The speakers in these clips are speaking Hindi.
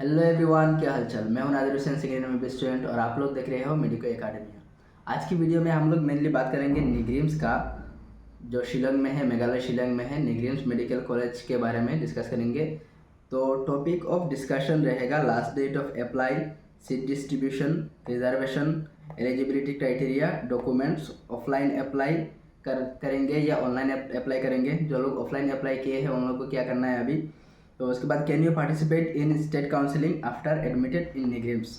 हेलो एवरीवन, क्या हालचाल। मैं हूं नादिर हुसैन, सेकेंड ईयर में स्टूडेंट, और आप लोग देख रहे हो मेडिको एकेडमी। आज की वीडियो में हम लोग मेनली बात करेंगे निग्रिम्स का, जो शिलोंग में है, मेघालय शिलोंग में है। निग्रिम्स मेडिकल कॉलेज के बारे में डिस्कस करेंगे। तो टॉपिक ऑफ डिस्कशन रहेगा last date of apply, seat distribution, reservation, eligibility criteria, documents, offline apply करेंगे या ऑनलाइन अप्लाई करेंगे। जो लोग ऑफलाइन अप्लाई किए हैं उन लोगों को क्या करना है अभी। तो उसके बाद can you participate in state counselling after admitted in NEIGRIHMS.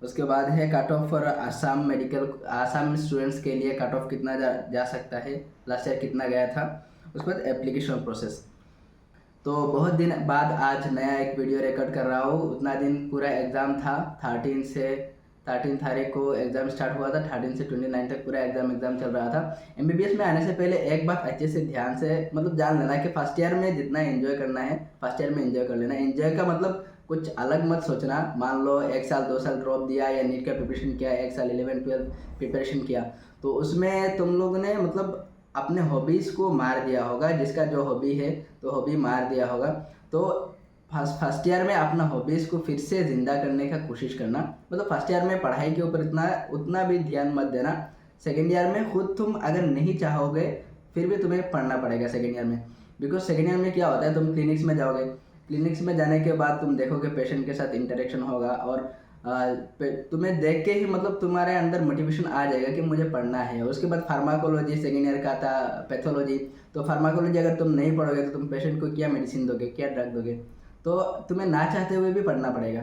उसके बाद है cut off for Assam medical, Assam students के लिए कट ऑफ कितना जा सकता है, लास्ट ईयर कितना गया था। उसके बाद एप्लीकेशन प्रोसेस। तो बहुत दिन बाद आज नया एक वीडियो रिकॉर्ड कर रहा हूँ। उतना दिन पूरा एग्ज़ाम था, 13 तारीख को एग्ज़ाम स्टार्ट हुआ था, 13 से 29 तक पूरा एग्ज़ाम चल रहा था। एमबीबीएस में आने से पहले एक बात अच्छे से ध्यान से मतलब जान लेना कि फर्स्ट ईयर में जितना एंजॉय करना है फर्स्ट ईयर में एंजॉय कर लेना। एंजॉय का मतलब कुछ अलग मत सोचना। मान लो 1 साल 2 साल ड्रॉप दिया या नीट का प्रिपरेशन किया, 1 साल 11-12 प्रिपरेशन किया, तो उसमें तुम लोगों ने मतलब अपने हॉबीज़ को मार दिया होगा। जिसका जो हॉबी है तो हॉबी मार दिया होगा। तो फर्स्ट ईयर में अपना हॉबीज़ को फिर से ज़िंदा करने का कोशिश करना। मतलब फर्स्ट ईयर में पढ़ाई के ऊपर उतना भी ध्यान मत देना। सेकेंड ईयर में खुद तुम अगर नहीं चाहोगे फिर भी तुम्हें पढ़ना पड़ेगा सेकेंड ईयर में। बिकॉज सेकेंड ईयर में क्या होता है, तुम क्लिनिक्स में जाओगे, क्लिनिक्स में जाने के बाद तुम देखोगे पेशेंट के साथ इंटरेक्शन होगा, और तुम्हें देख के ही मतलब तुम्हारे अंदर मोटिवेशन आ जाएगा कि मुझे पढ़ना है। उसके बाद फार्माकोलॉजी सेकेंड ईयर का था, पैथोलॉजी। तो फार्माकोलॉजी अगर तुम नहीं पढ़ोगे तो तुम पेशेंट को क्या मेडिसिन दोगे, क्या ड्रग दोगे। तो तुम्हें ना चाहते हुए भी पढ़ना पड़ेगा।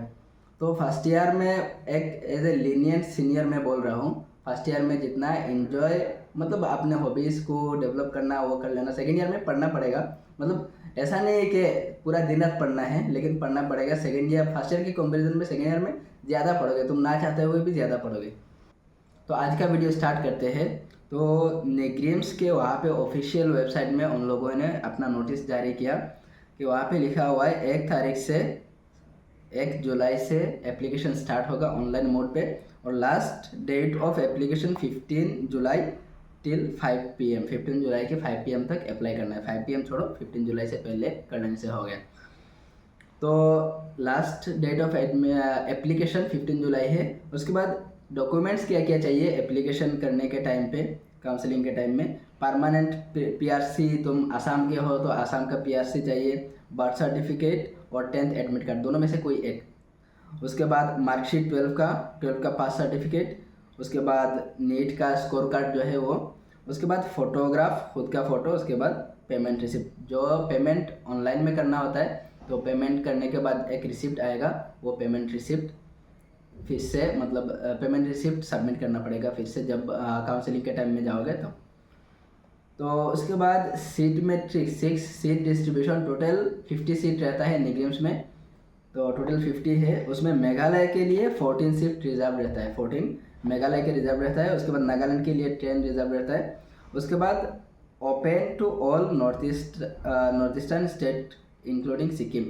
तो फर्स्ट ईयर में एक एज ए लीनियंट सीनियर मैं बोल रहा हूँ, फर्स्ट ईयर में जितना एंजॉय मतलब अपने हॉबीज़ को डेवलप करना वो कर लेना। सेकेंड ईयर में पढ़ना पड़ेगा, मतलब ऐसा नहीं है कि पूरा दिन रात पढ़ना है, लेकिन पढ़ना पड़ेगा। सेकेंड ईयर फर्स्ट ईयर की कंपैरिजन में सेकेंड ईयर में ज़्यादा पढ़ोगे, तुम ना चाहते हुए भी ज़्यादा पढ़ोगे। तो आज का वीडियो स्टार्ट करते हैं। तो निग्रिम्स के वहाँ पे ऑफिशियल वेबसाइट में उन लोगों ने अपना नोटिस जारी किया कि वहाँ पे लिखा हुआ है 1 जुलाई से एप्लीकेशन स्टार्ट होगा ऑनलाइन मोड पे, और लास्ट डेट ऑफ एप्लीकेशन 15 जुलाई टिल 5 PM। 15 जुलाई के 5 PM तक अप्लाई करना है। 5 PM छोड़ो, 15 जुलाई से पहले करने से हो गया। तो लास्ट डेट ऑफ एप्लीकेशन 15 जुलाई है। उसके बाद डॉक्यूमेंट्स क्या क्या चाहिए एप्लीकेशन करने के टाइम पे, काउंसलिंग के टाइम में। परमानेंट पीआरसी, तुम आसाम के हो तो आसाम का पीआरसी चाहिए, बर्थ सर्टिफिकेट और 10th एडमिट कार्ड, दोनों में से कोई एक। उसके बाद मार्कशीट 12 का पास सर्टिफिकेट। उसके बाद नीट का स्कोर कार्ड जो है वो। उसके बाद फोटोग्राफ, खुद का फ़ोटो। उसके बाद पेमेंट रिसिप्ट, जो पेमेंट ऑनलाइन में करना होता है तो पेमेंट करने के बाद एक रिसिप्ट आएगा, वो पेमेंट रिसिप्ट फिर से मतलब पेमेंट रिसिप्ट सबमिट करना पड़ेगा फिर से जब काउंसलिंग के टाइम में जाओगे तो उसके बाद seat matrix 6 seat distribution, total 50 seat रहता है निग्रिम्स में। तो टोटल 50 है। उसमें मेघालय के लिए 14 सीट रिजर्व रहता है, 14 मेघालय के रिजर्व रहता है। उसके बाद नागालैंड के लिए 10 रिजर्व रहता है। उसके बाद open to all north eastern state including Sikkim.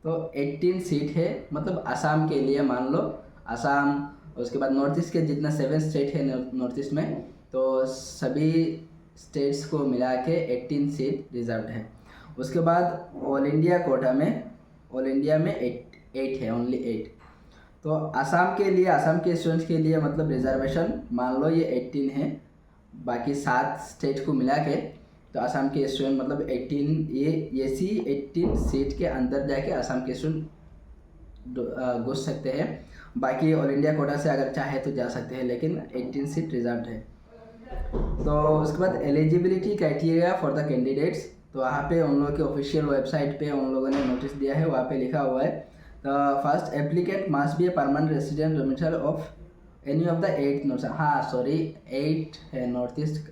तो 18 सीट है, मतलब आसाम के लिए मान लो आसाम। उसके बाद नॉर्थ ईस्ट के जितना 7 स्टेट है नॉर्थ ईस्ट में, तो सभी स्टेट्स को मिला के 18 सीट रिजर्व है। उसके बाद ऑल इंडिया कोटा में, ऑल इंडिया में 8 है, ओनली 8। तो आसाम के लिए, आसाम के स्टूडेंट्स के लिए मतलब रिजर्वेशन मान लो ये 18 है, बाकी 7 स्टेट को मिला के। तो आसाम के स्टूडेंट मतलब 18, ये सी 18 सीट के अंदर जाके आसाम के स्टूडेंट घुस सकते हैं। बाकी ऑल इंडिया कोटा से अगर चाहे तो जा सकते हैं, लेकिन 18 सीट रिजर्व है। तो उसके बाद eligibility criteria for the candidates, तो वहाँ पे उन लोगों के ऑफिशियल वेबसाइट पे उन लोगों ने नोटिस दिया है। वहाँ पे लिखा हुआ है the first applicant must be a permanent resident domicile of any of the 8 north, हाँ सॉरी 8 है, नॉर्थ ईस्ट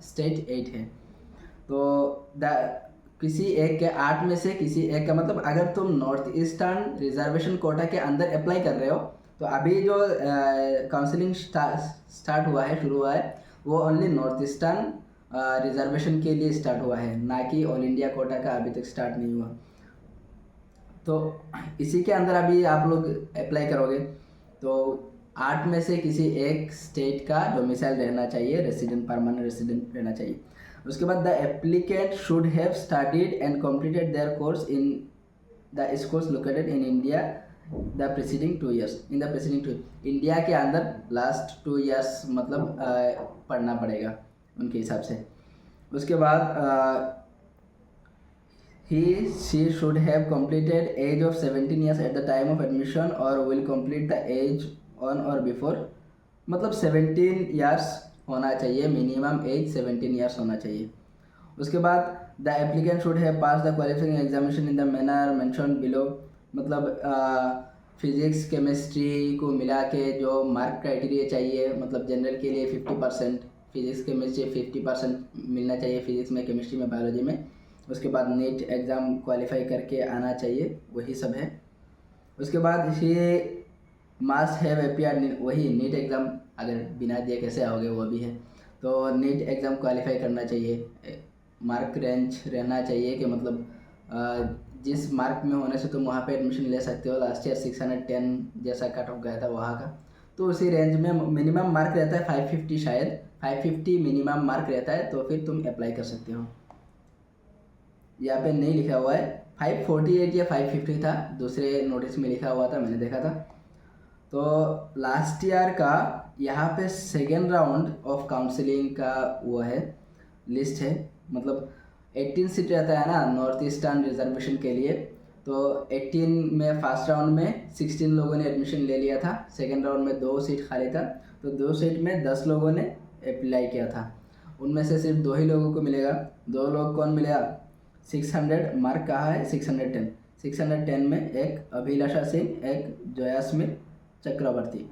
स्टेट 8 है। तो किसी एक के 8 में से किसी एक का मतलब अगर तुम नॉर्थ ईस्टर्न रिजर्वेशन कोटा के अंदर अप्लाई कर रहे हो तो अभी जो काउंसलिंग स्टार्ट हुआ है, शुरू हुआ है, वो ओनली नॉर्थ ईस्टर्न रिजर्वेशन के लिए स्टार्ट हुआ है, ना कि ऑल इंडिया कोटा का अभी तक स्टार्ट नहीं हुआ। तो इसी के अंदर अभी आप लोग अप्लाई करोगे तो 8 में से किसी एक स्टेट का डोमिसाइल रहना चाहिए, रेसिडेंट, परमानेंट रेसिडेंट रहना चाहिए। उसके बाद the applicant should have studied and completed there course in the schools located in India the preceding 2 years, in the preceding 2, India के अंदर लास्ट 2 ईयर्स मतलब पढ़ना पड़ेगा उनके हिसाब से। उसके बाद he she should have completed age of 17 years at the time of admission or will complete the age on or before, मतलब 17 ईयर्स होना चाहिए, मिनिमम एज 17 ईयर्स होना चाहिए। उसके बाद the applicant should have pass the qualifying examination in the manner mention below, मतलब फिजिक्स केमिस्ट्री को मिला के जो मार्क क्राइटेरिया चाहिए, मतलब जनरल के लिए 50%, फिजिक्स केमिस्ट्री 50% मिलना चाहिए, फिजिक्स में, केमिस्ट्री में, बायोलॉजी में। उसके बाद नीट एग्ज़ाम क्वालिफाई करके आना चाहिए, वही सब है। उसके बाद ये मास्ट हैव अपीयर्ड, वही नीट एग्ज़ाम अगर बिना दिए कैसे आओगे वो भी है, तो नीट एग्ज़ाम क्वालिफाई करना चाहिए, मार्क रेंज रहना चाहिए कि मतलब जिस मार्क में होने से तुम वहाँ पे एडमिशन ले सकते हो। लास्ट ईयर 610 जैसा कट ऑफ गया था वहाँ का, तो उसी रेंज में मिनिमम मार्क रहता है 550, शायद 550 मिनिमम मार्क रहता है, तो फिर तुम अप्लाई कर सकते हो। यहाँ पे नहीं लिखा हुआ है, 548 या 550 था, दूसरे नोटिस में लिखा हुआ था, मैंने देखा था। तो लास्ट ईयर का यहाँ पे सेकेंड राउंड ऑफ काउंसलिंग का वो है, लिस्ट है, मतलब 18 सीट रहता है ना नॉर्थ ईस्टर्न रिजर्वेशन के लिए, तो 18 में फर्स्ट राउंड में 16 लोगों ने एडमिशन ले लिया था, सेकेंड राउंड में 2 सीट खाली था, तो 2 सीट में 10 लोगों ने अप्लाई किया था, उनमें से सिर्फ 2 ही लोगों को मिलेगा। 2 लोग कौन मिलेगा? 600 मार्क कहा है, 610 में एक अभिलाषा सिंह, एक जयास्मिन चक्रवर्ती,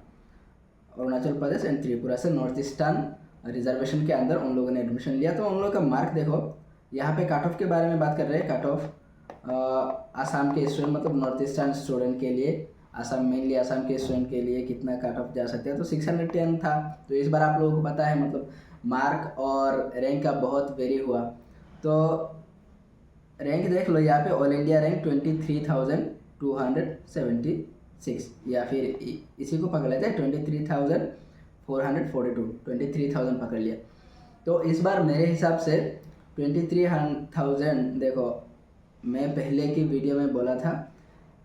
अरुणाचल प्रदेश एंड त्रिपुरा से नॉर्थ ईस्टर्न रिजर्वेशन के अंदर उन लोगों ने एडमिशन लिया। तो उन लोगों का मार्क देखो, यहाँ पे कट ऑफ के बारे में बात कर रहे हैं। कट ऑफ आसाम के स्टूडेंट, मतलब नॉर्थ ईस्टर्न स्टूडेंट के लिए, आसाम मेनली आसाम के स्टूडेंट के लिए कितना कट ऑफ जा सकते हैं, तो 610 था। तो इस बार आप लोगों को पता है मतलब मार्क और रैंक का बहुत वेरी हुआ। तो रैंक देख लो, यहाँ पे ऑल इंडिया रैंक 23,276, या फिर इसी को पकड़ लेते हैं 23,442, 23,000 पकड़ लिया। तो इस बार मेरे हिसाब से 23,000, देखो मैं पहले की वीडियो में बोला था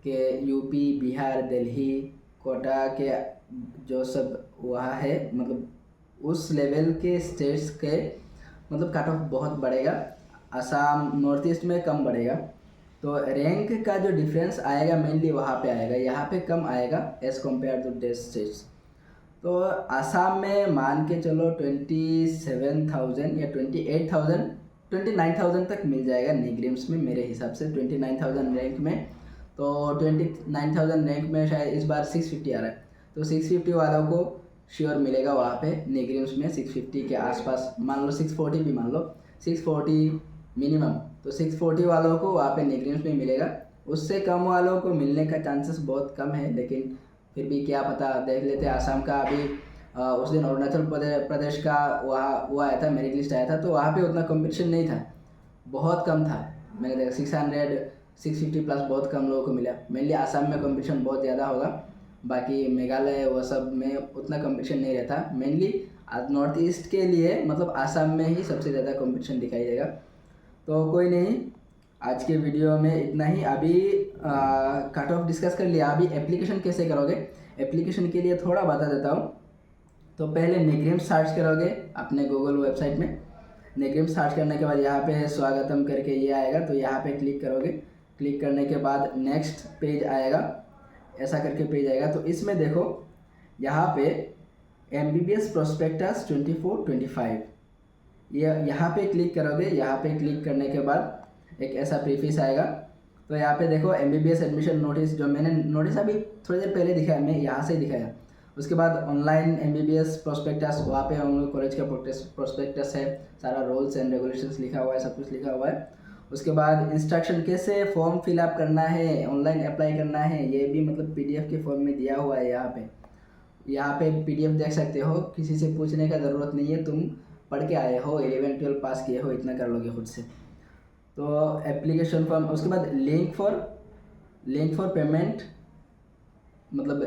कि यूपी, बिहार, दिल्ली, कोटा के जो सब वहाँ है, मतलब उस लेवल के स्टेट्स के मतलब कट ऑफ बहुत बढ़ेगा, असम नॉर्थ ईस्ट में कम बढ़ेगा। तो रैंक का जो डिफरेंस आएगा मेनली वहाँ पे आएगा, यहाँ पे कम आएगा as compare to this states. तो असम में मान के चलो 27,000 या 28,000, 29,000 तक मिल जाएगा निग्रिम्स में मेरे हिसाब से। 29,000 रैंक में, तो 29,000 रैंक में शायद इस बार 650 आ रहा है, तो 650 वालों को श्योर मिलेगा वहाँ पे निग्रिम्स में। 650 के आसपास, मान लो 640 भी मान लो, 640 मिनिमम, तो 640 वालों को वहाँ पे निग्रिम्स में मिलेगा। उससे कम वालों को मिलने का चांसेस बहुत कम है, लेकिन फिर भी क्या पता, देख लेते हैं। आसाम का अभी उस दिन अरुणाचल प्रदेश का वहाँ वो आया था, मेरिट लिस्ट आया था, तो वहाँ पे उतना कंपटीशन नहीं था, बहुत कम था। मैंने देखा 650 प्लस बहुत कम लोगों को मिला। मेनली आसाम में कंपटीशन बहुत ज़्यादा होगा, बाकी मेघालय वो सब में उतना कंपटीशन नहीं रहता। मेनली नॉर्थ ईस्ट के लिए मतलब आसाम में ही सबसे ज़्यादा कंपटीशन दिखाई देगा। तो कोई नहीं, आज के वीडियो में इतना ही। अभी कट ऑफ डिस्कस कर लिया, अभी एप्लीकेशन कैसे करोगे, एप्लीकेशन के लिए थोड़ा बता देता हूँ। तो पहले निग्रिम्स सर्च करोगे अपने गूगल वेबसाइट में। निग्रिम्स सर्च करने के बाद यहाँ पे स्वागतम करके ये आएगा, तो यहाँ पे क्लिक करोगे। क्लिक करने के बाद नेक्स्ट पेज आएगा, ऐसा करके पेज आएगा। तो इसमें देखो यहाँ पे MBBS प्रोस्पेक्टस 24-25, ये यहाँ पे क्लिक करोगे। यहाँ पे क्लिक करने के बाद एक ऐसा प्रीफिस आएगा। तो यहाँ पे देखो MBBS एडमिशन नोटिस, जो मैंने नोटिस अभी थोड़ी देर पहले दिखाया, मैं यहाँ से ही दिखाया। उसके बाद ऑनलाइन MBBS प्रोस्पेक्टस, वहाँ पे हम लोग कॉलेज का प्रोस्पेक्टस है, सारा रूल्स एंड रेगुलेशंस लिखा हुआ है, सब कुछ लिखा हुआ है। उसके बाद इंस्ट्रक्शन कैसे फॉर्म फिलअप करना है, ऑनलाइन अप्लाई करना है, ये भी मतलब PDF के फॉर्म में दिया हुआ है। यहाँ पे PDF देख सकते हो, किसी से पूछने का ज़रूरत नहीं है, तुम पढ़ के आए हो, 11-12 पास किए हो, इतना कर लोगे खुद से। तो एप्लीकेशन फॉर्म, उसके बाद लिंक फॉर पेमेंट, मतलब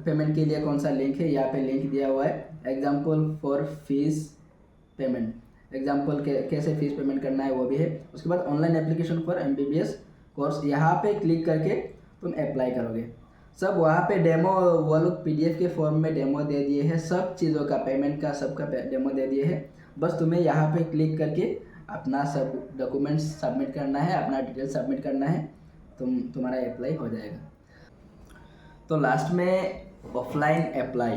पेमेंट के लिए कौन सा लिंक है, यहाँ पे लिंक दिया हुआ है। Example for fees payment, example कैसे फीस पेमेंट करना है वो भी है। उसके बाद online application for MBBS course, यहाँ पे क्लिक करके तुम अप्लाई करोगे। सब वहाँ पे डेमो वो लोग PDF के फॉर्म में डेमो दे दिए हैं, सब चीज़ों का पेमेंट का सबका डेमो दे दिए हैं। बस तुम्हें यहाँ पे क्लिक करके अपना सब डॉक्यूमेंट्स सबमिट करना है, अपना डिटेल सबमिट करना है, तुम्हारा अप्लाई हो जाएगा। तो लास्ट में ऑफलाइन अप्लाई,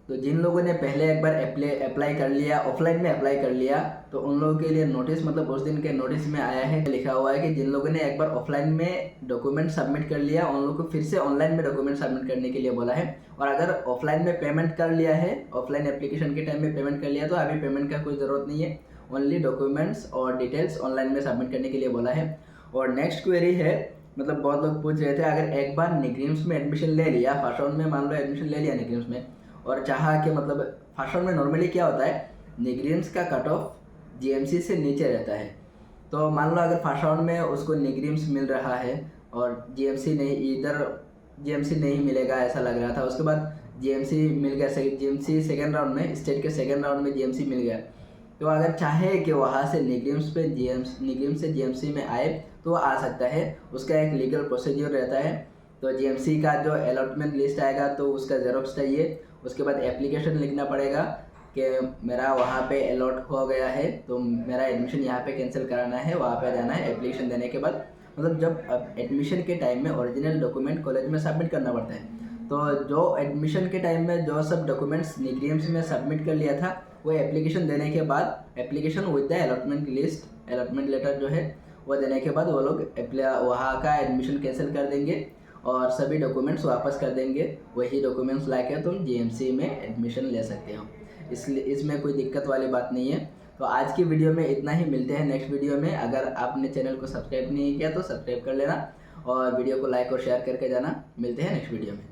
तो जिन लोगों ने पहले एक बार अप्लाई कर लिया, ऑफलाइन में अप्लाई कर लिया, तो उन लोगों के लिए नोटिस, मतलब उस दिन के नोटिस में आया है, लिखा हुआ है कि जिन लोगों ने एक बार ऑफलाइन में डॉक्यूमेंट सबमिट कर लिया उन लोगों को फिर से ऑनलाइन में डॉक्यूमेंट सबमिट करने के लिए बोला है। और अगर ऑफलाइन में पेमेंट कर लिया है, ऑफलाइन एप्लीकेशन के टाइम में पेमेंट कर लिया, तो अभी पेमेंट का कोई ज़रूरत नहीं है, ओनली डॉक्यूमेंट्स और डिटेल्स ऑनलाइन में सबमिट करने के लिए बोला है। और नेक्स्ट क्वेरी है, मतलब बहुत लोग पूछ रहे थे, अगर एक बार निग्रिम्स में एडमिशन ले लिया, फर्स्ट राउंड में मान लो एडमिशन ले लिया निग्रिम्स में, और चाहा कि मतलब फर्स्ट राउंड में नॉर्मली क्या होता है, निग्रिम्स का कट ऑफ GMC से नीचे रहता है। तो मान लो अगर फर्स्ट राउंड में उसको निग्रिम्स मिल रहा है और GMC नहीं, इधर GMC नहीं मिलेगा ऐसा लग रहा था, उसके बाद GMC मिल गया, GMC सेकेंड राउंड में, स्टेट के सेकेंड राउंड में GMC मिल गया, तो अगर चाहे कि वहाँ से निग्रिम्स पे निग्रिम्स से GMC में आए तो आ सकता है, उसका एक लीगल प्रोसीजर रहता है। तो GMC का जो अलॉटमेंट लिस्ट आएगा तो उसका जेरोक्स चाहिए, उसके बाद एप्लीकेशन लिखना पड़ेगा कि मेरा वहाँ पे अलॉट हो गया है, तो मेरा एडमिशन यहाँ पे कैंसिल कराना है, वहाँ पे जाना है। एप्लीकेशन देने के बाद मतलब जब एडमिशन के टाइम में ओरिजिनल डॉक्यूमेंट कॉलेज में सबमिट करना पड़ता है, तो जो एडमिशन के टाइम में जो सब डॉक्यूमेंट्स निग्रिम्स में सबमिट कर लिया था, वो एप्लीकेशन देने के बाद, application with the allotment list, allotment letter जो है वो देने के बाद वो लोग वहाँ का एडमिशन कैंसिल कर देंगे और सभी डॉक्यूमेंट्स वापस कर देंगे। वही डॉक्यूमेंट्स लाके तुम GMC में एडमिशन ले सकते हो, इसलिए इसमें कोई दिक्कत वाली बात नहीं है। तो आज की वीडियो में इतना ही, मिलते हैं नेक्स्ट वीडियो में। अगर आपने चैनल को सब्सक्राइब नहीं किया तो सब्सक्राइब कर लेना और वीडियो को लाइक और शेयर करके जाना। मिलते हैं नेक्स्ट वीडियो में।